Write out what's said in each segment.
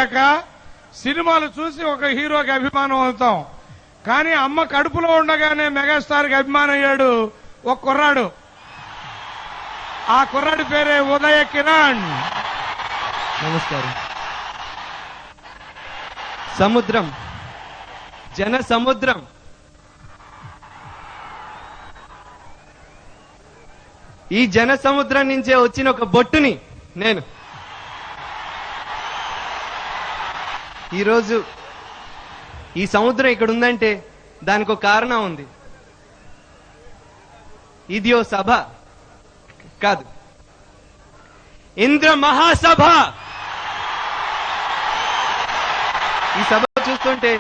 అయ్యాక సినిమాలు చూసి ఒక హీరోకి అభిమానం అవుతాం. కానీ అమ్మ కడుపులో ఉండగానే మెగాస్టార్కి అభిమానం అయ్యాడు ఒక కుర్రాడు. ఆ కుర్రాడి పేరే ఉదయ కిరణ్. నమస్కారం. సముద్రం, జన సముద్రం. ఈ జన సముద్రం నుంచే వచ్చిన ఒక బొట్టుని నేను. ఈరోజు ఈ సముద్రం ఇక్కడ ఉందంటే దానికి ఒక కారణం ఉంది. ఇది ఓ సభ కాదు, ఇంద్ర మహాసభ. ఈ సభ చూస్తుంటే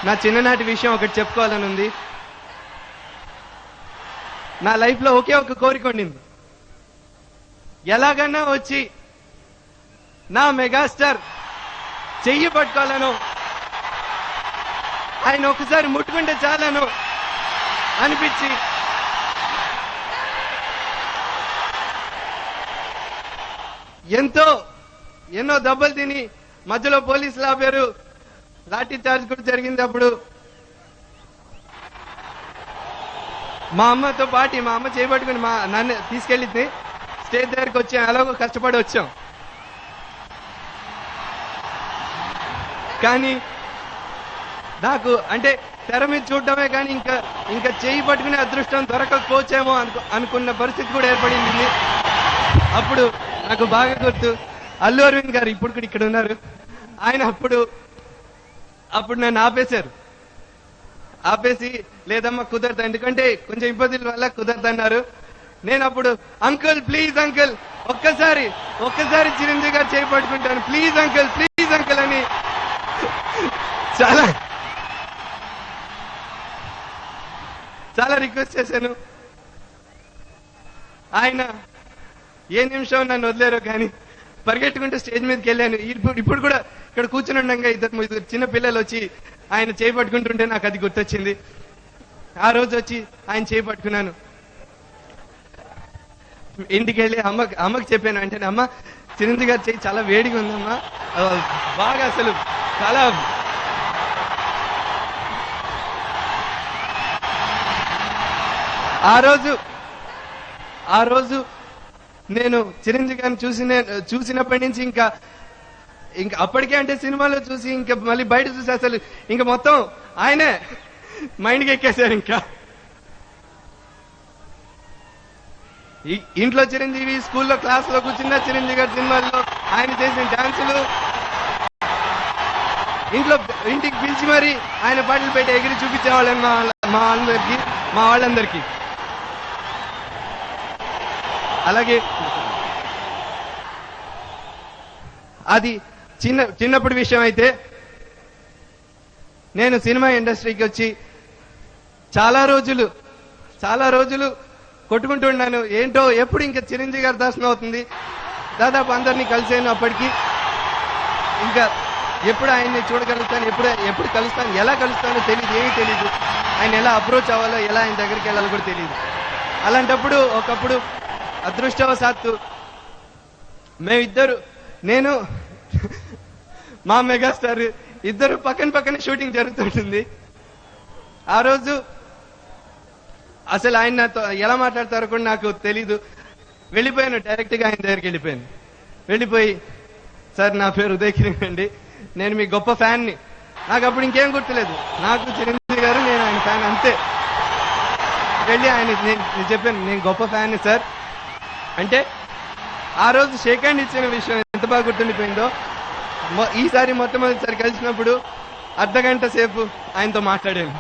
నా చిన్ననాటి విషయం ఒకటి చెప్పుకోవాలని ఉంది. నా లైఫ్ లో ఒకే ఒక కోరిక ఉండింది. ఎలాగన్నా వచ్చి నా మెగాస్టార్ చెయ్యి పట్టుకోవాలను, ఆయన ఒకసారి ముట్టుకుంటే చాలను అనిపించి ఎన్నో దెబ్బలు తిని మధ్యలో పోలీసులు ఆపారు, లాఠీ చార్జ్ కూడా జరిగింది. అప్పుడు మా అమ్మతో పాటి మా అమ్మ చేయబట్టుకుని నన్ను తీసుకెళ్ళింది. స్టేజ్ దగ్గరికి వచ్చి అలాగో కష్టపడి వచ్చాం. కానీ నాకు అంటే తెర మీద చూడటమే కానీ ఇంకా చేయి పట్టుకునే అదృష్టం దొరకకపోవచ్చేమో అనుకున్న పరిస్థితి కూడా ఏర్పడింది. అప్పుడు నాకు బాగా గుర్తు, అల్లు అరవింద్ గారు ఇప్పుడు కూడా ఇక్కడ ఉన్నారు. ఆయన అప్పుడు నన్ను ఆపేసి లేదమ్మా కుదరదు, ఎందుకంటే కొంచెం ఇబ్బందుల వల్ల కుదరదన్నారు. నేను అప్పుడు అంకుల్ ప్లీజ్ అంకుల్ ఒక్కసారి చిరంజీవి గారు చేయి పట్టుకుంటాను, ప్లీజ్ అంకుల్ అని చాలా రిక్వెస్ట్ చేశాను. ఆయన ఏ నిమిషం నన్ను వదిలేరో కానీ పరిగెట్టుకుంటూ స్టేజ్ మీదకి వెళ్ళాను. ఇప్పుడు కూడా ఇక్కడ కూర్చుని ఉండగా ఇద్దరు చిన్న పిల్లలు వచ్చి ఆయన చేయి పట్టుకుంటుంటే నాకు అది గుర్తొచ్చింది. ఆ రోజు వచ్చి ఆయన చేయి పట్టుకున్నాను. ఇంటికి వెళ్ళి అమ్మకి చెప్పాను. అంటే అమ్మ చిరంజీవి గారి చేయి చాలా వేడిగా ఉందమ్మా, బాగా అసలు చాలా ఆ రోజు నేను చిరంజీవి గారిని చూసినప్పటి నుంచి ఇంకా అప్పటికే అంటే సినిమాలో చూసి ఇంకా మళ్ళీ బయట చూసి అసలు ఇంకా మొత్తం ఆయనే మైండ్కి ఎక్కేశారు. ఇంకా ఇంట్లో చిరంజీవి, స్కూల్లో క్లాస్లో కూర్చున్న చిరంజీవి గారి సినిమాల్లో ఆయన చేసిన డాన్సులు, ఇంటికి పిలిచి మరి ఆయన పాటలు పెట్టి ఎగిరి చూపించేవాళ్ళని మా వాళ్ళందరికీ. అలాగే అది చిన్నప్పటి విషయం అయితే, నేను సినిమా ఇండస్ట్రీకి వచ్చి చాలా రోజులు కొట్టుకుంటూ ఉన్నాను. ఏంటో ఎప్పుడు ఇంకా చిరంజీవి గారి దర్శనం అవుతుంది. దాదాపు అందరినీ కలిసాను. అప్పటికి ఇంకా ఎప్పుడు ఆయన్ని చూడగలుగుతాను, ఎప్పుడు కలుస్తాను, ఎలా కలుస్తానో తెలియదు, ఏమీ తెలియదు. ఆయన ఎలా అప్రోచ్ అవ్వాలో, ఎలా ఆయన దగ్గరికి వెళ్ళాలో కూడా తెలియదు. అలాంటప్పుడు ఒకప్పుడు అదృష్టవశాత్తు నేను మా మెగాస్టార్ ఇద్దరు పక్కన షూటింగ్ జరుగుతుంటుంది. ఆ రోజు అసలు ఆయన నాతో ఎలా మాట్లాడతారో కూడా నాకు తెలీదు. వెళ్ళిపోయాను, డైరెక్ట్ గా ఆయన దగ్గరికి వెళ్ళిపోయి సార్ నా పేరు ఉదయ్ కిరణ్ అండి, నేను మీ గొప్ప ఫ్యాన్ని. నాకు అప్పుడు ఇంకేం గుర్తులేదు, నాకు చిరంజీవి గారు, నేను ఆయన ఫ్యాన్ అంతే. వెళ్ళి నేను చెప్పాను నేను గొప్ప ఫ్యాన్ని సార్ అంటే. ఆ రోజు షేక్ హ్యాండ్ ఇచ్చిన విషయం ఎంత బాగా గుర్తుండిపోయిందో. ఈసారి మొట్టమొదటిసారి కలిసినప్పుడు అర్ధగంట సేపు ఆయనతో మాట్లాడాను,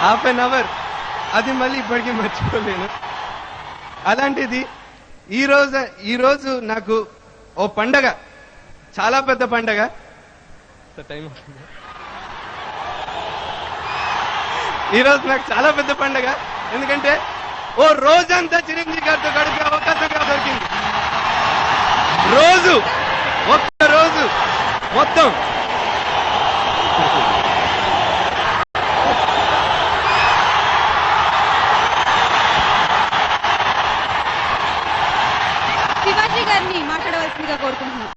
హాఫ్ అన్ అవర్. అది మళ్ళీ ఇప్పటికీ మర్చిపోలేను. అలాంటిది ఈరోజు నాకు ఓ పండగ, చాలా పెద్ద పండగ. ఈరోజు నాకు చాలా పెద్ద పండగ, ఎందుకంటే ఓ రోజంతా చిరంజీవి గారితో గడిపే అవకాశంగా దొరికింది. ఒక్క రోజు మొత్తం శివాజీ గారిని మాట్లాడవలసిందిగా కోరుతున్నాను. కోరుకుంటున్నాం.